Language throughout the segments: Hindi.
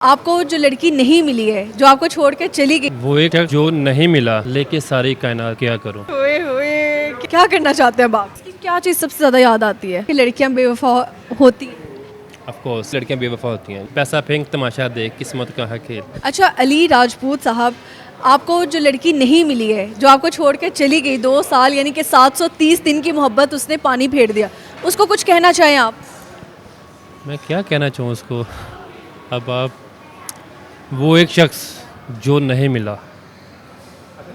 आपको जो लड़की नहीं मिली है, जो आपको छोड़ के चली गई, वो एक है जो नहीं मिला, लेके सारी कायनात क्या करूं। होए होए क्या करना चाहते हैं आप? इसकी क्या चीज़ सबसे ज़्यादा याद आती है कि लड़कियां बेवफा होती हैं? ऑफ कोर्स लड़कियां बेवफा होती हैं। पैसा फेंक तमाशा देख, किस्मत का है खेल। अच्छा, अली राजपूत साहब, आपको जो लड़की नहीं मिली है, जो आपको छोड़ के चली गई 2 साल यानी कि 730 दिन की मोहब्बत उसने पानी फेर दिया, उसको कुछ कहना चाहें आप? मैं क्या कहना चाहूँ उसको। अब आप वो एक शख्स जो नहीं मिला,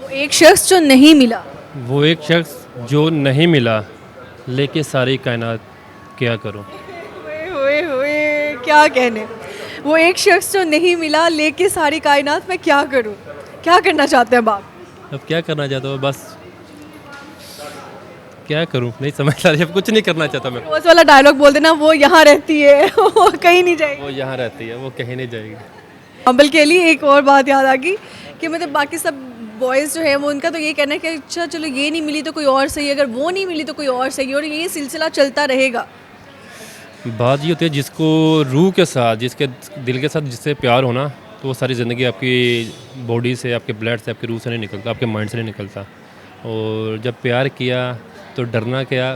वो एक शख्स जो नहीं मिला, वो एक शख्स जो नहीं मिला, लेके सारी कायनात क्या करूं। होए होए होए क्या कहने। वो एक शख्स जो नहीं मिला लेके सारी कायनात में क्या करूं, क्या करना चाहते हैं आप? अब क्या करना चाहता हूँ, बस क्या करूं, नहीं समझ आ रही। अब कुछ नहीं करना चाहता मैं। रोज वाला डायलॉग बोल देना, वो यहाँ रहती है वो कहीं नहीं जाएगी। वो यहाँ रहती है, वो कहीं नहीं जाएगी। अम्बल के लिए एक और बात याद आ गई कि मतलब बाकी सब बॉयज़ जो है वो उनका तो ये कहना है कि अच्छा चलो ये नहीं मिली तो कोई और सही, अगर वो नहीं मिली तो कोई और सही, और ये सिलसिला चलता रहेगा। बात ये होती है जिसको रूह के साथ, जिसके दिल के साथ जिससे प्यार होना, तो वो सारी ज़िंदगी आपकी बॉडी से, आपके ब्लड से, आपकी रूह से नहीं निकलता, आपके माइंड से नहीं निकलता। और जब प्यार किया तो डरना क्या,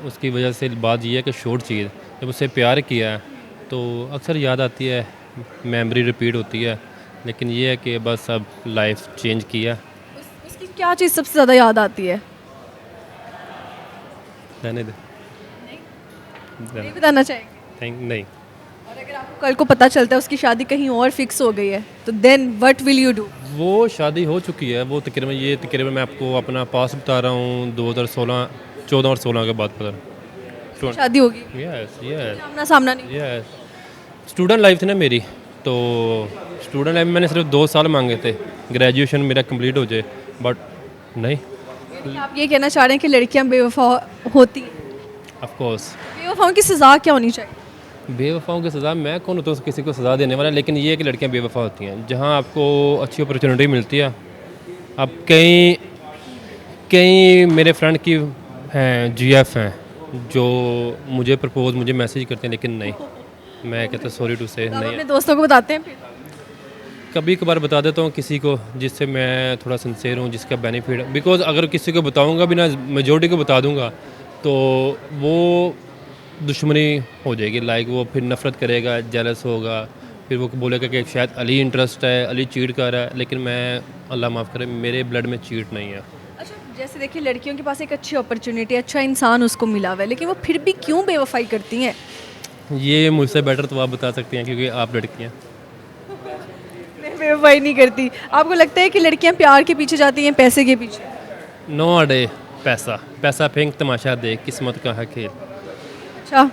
उसकी वजह से बात ये है कि शॉर्ट चीज़, जब उससे प्यार किया तो अक्सर याद आती है, मेमोरी रिपीट होती है। लेकिन ये है कि बस अब लाइफ चेंज किया। उसकी क्या चीज़ सबसे ज़्यादा याद आती है? रहने दे। नहीं बताना चाहेंगे? नहीं। और अगर आपको कल को पता चलता है उसकी शादी कहीं और फिक्स हो गई है तो then what will you do? वो शादी हो चुकी है, वो तकरीबन मैं आपको अपना पास बता रहा हूँ, 2016 14 और 16 के बाद पता। शादी होगी, यस यस सामना सामना नहीं? यस। स्टूडेंट लाइफ थी ना मेरी, तो स्टूडेंट लाइफ में मैंने सिर्फ 2 साल मांगे थे, ग्रेजुएशन मेरा कंप्लीट हो जाए, बट नहीं। यानी आप ये कहना चाह रहे हैं कि लड़कियां बेवफा होती हैं? ऑफ कोर्स बेवफाओं की सज़ा क्या होनी चाहिए? बेवफाओं की सज़ा, मैं कौन होता हूँ किसी को सज़ा देने वाला, लेकिन ये है कि लड़कियां बेवफा होती हैं। जहाँ आपको अच्छी अपॉर्चुनिटी मिलती है, अब कई कई मेरे फ्रेंड की हैं, जीएफ हैं, जो मुझे प्रपोज, मुझे मैसेज करते हैं, लेकिन नहीं, मैं कहता सॉरी टू से तो आप नहीं। अपने दोस्तों को बताते हैं फिर? कभी कभार बता देता हूँ किसी को जिससे मैं थोड़ा सिंसेयर हूँ, जिसका बेनिफिट, बिकॉज अगर किसी को बताऊँगा भी ना, मेजोरिटी को बता दूँगा, तो वो दुश्मनी हो जाएगी। लाइक वो फिर नफ़रत करेगा, जेलस होगा, फिर वो बोलेगा कि शायद अली इंटरेस्ट है, अली चीट कर रहा है, लेकिन मैं, अल्लाह माफ़ करे, मेरे ब्लड में चीट नहीं है। अच्छा, जैसे देखिए लड़कियों के पास एक अच्छी अपॉर्चुनिटी, अच्छा इंसान उसको मिला हुआ है, लेकिन वो फिर भी क्यों बेवफाई करती हैं? ये मुझसे बेटर तो आप बता सकती हैं, क्योंकि आप लड़की हैं। मैं बेवफाई नहीं करती। आपको लगता है कि लड़कियां प्यार के पीछे जाती हैं पैसे के पीछे? नो अडे, पैसा फेंक तमाशा देख, किस्मत का है खेल। अच्छा,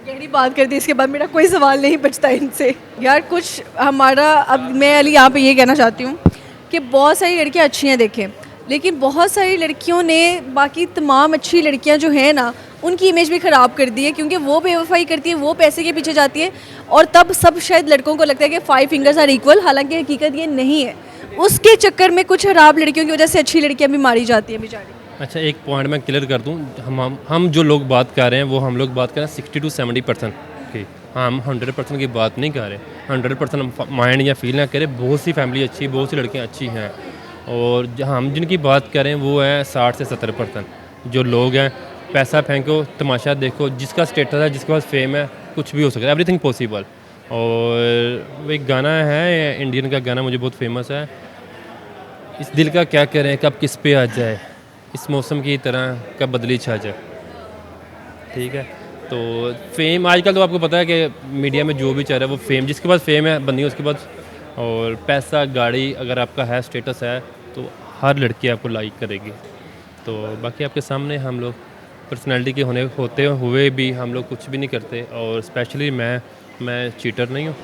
गहरी बात कर दी, इसके बाद मेरा कोई सवाल नहीं बचता इनसे। यार कुछ हमारा, अब मैं अली यहाँ पे ये कहना चाहती हूँ कि बहुत सारी लड़कियाँ अच्छी हैं देखें, लेकिन बहुत सारी लड़कियों ने बाकी तमाम अच्छी लड़कियाँ जो हैं ना, उनकी इमेज भी ख़राब कर दी है, क्योंकि वो बेवफाई करती है, वो पैसे के पीछे जाती है, और तब सब शायद लड़कों को लगता है कि 5 फिंगर्स आर इक्वल, हालांकि हकीकत ये नहीं है। उसके चक्कर में कुछ खराब लड़कियों की वजह से अच्छी लड़कियाँ भी मारी जाती हैं बेचारी। अच्छा, एक पॉइंट मैं क्लियर कर दूं, हम जो लोग बात कर रहे हैं, वो हम लोग बात कर रहे हैं 60 to 70% की। हम 100% की बात नहीं कर रहे। 100% माइंड या फील ना करें। बहुत सी फैमिली अच्छी, बहुत सी लड़कियां अच्छी हैं, और हम जिनकी बात करें वो है 60 से 70%। जो लोग हैं, पैसा फेंको, तमाशा देखो, जिसका स्टेटस है, जिसके पास फेम है, कुछ भी हो सकता है, एवरीथिंग पॉसिबल। और वो एक गाना है, इंडियन का गाना, मुझे बहुत फेमस है, इस दिल का क्या करें, कब किस पे आ जाए, इस मौसम की तरह कब बदली छा जाए। ठीक है, तो फेम आजकल तो आपको पता है कि मीडिया में जो भी चल रहा है, वो फेम, जिसके पास फेम है बंदी उसके पास, और पैसा, गाड़ी अगर आपका है, स्टेटस है, तो हर लड़की आपको लाइक करेगी। तो बाकी आपके सामने हम लोग पर्सनैलिटी के होते हुए भी हम लोग कुछ भी नहीं करते। और स्पेशली मैं चीटर नहीं हूँ,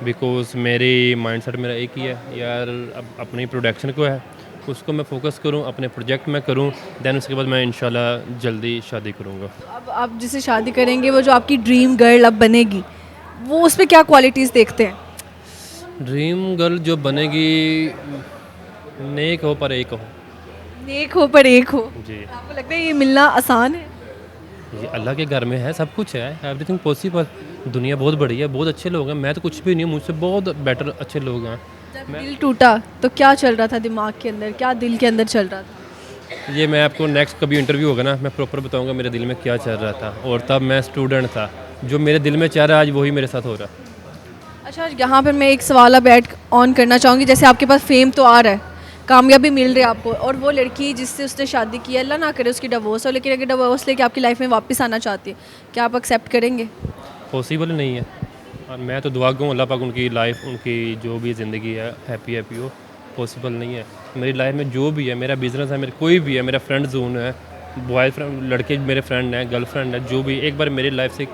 बिकॉज मेरी माइंडसेट मेरा एक ही है यार, अब अपनी प्रोडक्शन को है, उसको मैं फोकस करूं, अपने प्रोजेक्ट में करूं, देन उसके बाद मैं इंशाल्लाह जल्दी शादी करूंगा। अब आप जिसे शादी करेंगे, वो जो आपकी ड्रीम गर्ल अब बनेगी, वो उस पर क्या क्वालिटीज़ देखते हैं? ड्रीम गर्ल जो बनेगी, नेक हो पर एक हो। नेक हो पर एक हो। जी। आपको लगता है ये मिलना आसान है? ये अल्लाह के घर में है, सब कुछ है, एवरीथिंग पॉसिबल। दुनिया बहुत बड़ी है, बहुत अच्छे लोग हैं, मैं तो कुछ भी नहीं हूँ, मुझसे बहुत बेटर अच्छे लोग हैं। जब दिल टूटा तो क्या चल रहा था दिमाग के अंदर, क्या दिल के अंदर चल रहा था? ये मैं आपको नेक्स्ट कभी इंटरव्यू होगा ना, मैं प्रॉपर बताऊंगा मेरे दिल में क्या चल रहा था। और तब मैं स्टूडेंट था, जो मेरे दिल में चल रहा है आज वही मेरे साथ हो रहा है। अच्छा, यहाँ पर मैं एक सवाल अब ऐड ऑन करना चाहूँगी। जैसे आपके पास फेम तो आ रहा है, कामयाबी मिल रही है आपको, और वो लड़की जिससे उसने शादी की है, अल्लाह ना करे उसकी डिवोर्स हो, लेकिन अगर डिवोर्स लेके आपकी लाइफ में वापस आना चाहती है, क्या आप एक्सेप्ट करेंगे? पॉसिबल नहीं है। और मैं तो दुआ करूँ अल्लाह पाक उनकी लाइफ, उनकी जो भी ज़िंदगी है हैप्पी हो। पॉसिबल नहीं है। मेरी लाइफ में जो भी है, मेरा बिज़नेस है, मेरे कोई भी है, मेरा फ्रेंड जोन है, बॉय फ्रेंड, लड़के मेरे फ्रेंड हैं, गर्लफ्रेंड है, जो भी एक बार मेरी लाइफ से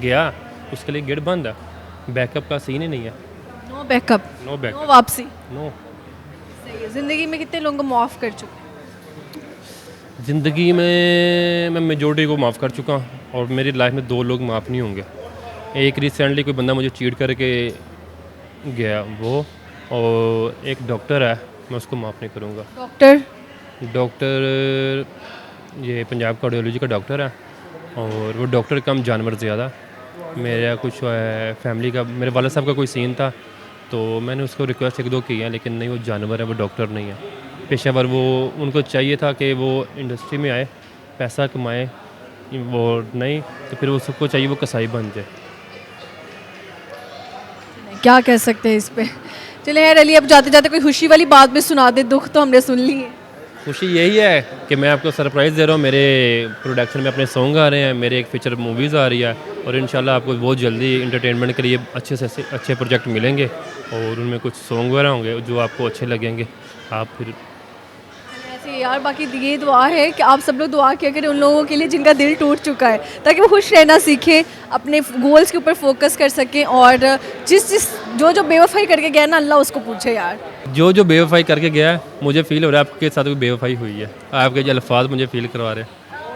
गया उसके लिए गेट बंद है। बैकअप का सीन ही नहीं है। No backup, no no backup, वापसी। नो। सही है। ज़िंदगी में कितने लोगों को माफ़ कर चुके? ज़िंदगी में मैं मेजोरिटी को माफ़ कर चुका हूँ, और मेरी लाइफ में 2 लोग माफ़ नहीं होंगे। एक रिसेंटली कोई बंदा मुझे चीट करके गया वो, और एक डॉक्टर है, मैं उसको माफ़ नहीं करूँगा। डॉक्टर ये पंजाब कार्डियोलॉजी का डॉक्टर है, और वो डॉक्टर कम जानवर ज़्यादा। मेरा कुछ फैमिली का, मेरे वाला साहब का कोई सीन था, तो मैंने उसको रिक्वेस्ट 1-2 की है, लेकिन नहीं, वो जानवर है, वो डॉक्टर नहीं है पेशेवर। वो उनको चाहिए था कि वो इंडस्ट्री में आए, पैसा कमाए, वो नहीं तो फिर उसको चाहिए वो कसाई बन जाए। क्या कह सकते हैं इस पे? चले यार अली, अब जाते जाते कोई खुशी वाली बात भी सुना दे, दुख तो हमने सुन ली है। खुशी यही है कि मैं आपको सरप्राइज़ दे रहा हूँ, मेरे प्रोडक्शन में अपने सॉन्ग आ रहे हैं, मेरे एक फीचर मूवीज़ आ रही है, और इंशाल्लाह आपको बहुत जल्दी इंटरटेनमेंट के लिए अच्छे से अच्छे प्रोजेक्ट मिलेंगे, और उनमें कुछ सॉन्ग वगैरह होंगे जो आपको अच्छे लगेंगे। आप फिर ऐसे यार, बाकी ये दुआ है कि आप सब लोग दुआ किया करें उन लोगों के लिए जिनका दिल टूट चुका है, ताकि वो खुश रहना सीखें, अपने गोल्स के ऊपर फोकस कर सकें, और जो बेवफाई करके गया ना, अल्लाह उसको पूछे यार। जो बेवफाई करके गया है, मुझे फील हो रहा है आपके साथ कोई बेवफाई हुई है, आपके जो अल्फाज मुझे फील करवा रहे हैं।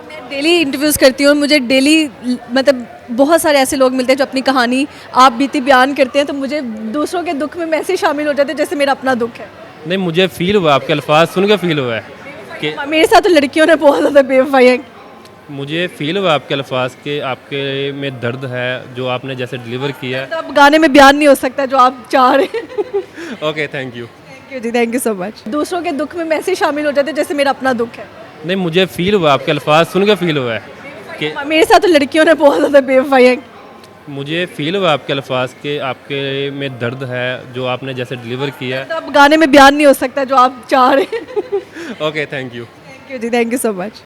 मैं डेली इंटरव्यूज़ करती हूँ, मुझे डेली मतलब बहुत सारे ऐसे लोग मिलते हैं जो अपनी कहानी आप बीती बयान करते हैं, तो मुझे दूसरों के दुख में मैं ऐसे शामिल हो जाते हैं जैसे मेरा अपना दुख है। नहीं, मुझे फील हुआ, आपके अल्फाज सुन के फील हुआ है कि मेरे साथ तो लड़कियों ने बहुत ज़्यादा बेवफाई है। मुझे फील हुआ आपके अल्फाज के, आपके में दर्द है जो आपने जैसे डिलीवर किया है। तो अब गाने में बयान नहीं हो सकता जो आप चाह रहे हैं। Okay, thank you. Thank you जी, थैंक यू सो मच। दूसरों के दुख में मैं ऐसे शामिल हो जाते हैं जैसे मेरा अपना दुख है। नहीं, मुझे फील हुआ, आपके अल्फाज सुन के फील हुआ है कि मेरे साथ तो लड़कियों ने बहुत ज़्यादा बेवफाई है। मुझे फील हुआ आपके अल्फाज के, आपके में दर्द है जो आपने जैसे डिलीवर किया है। तो अब गाने में बयान नहीं हो सकता जो आप चाह रहे हैं। Okay, thank you. Thank you जी, थैंक यू सो मच।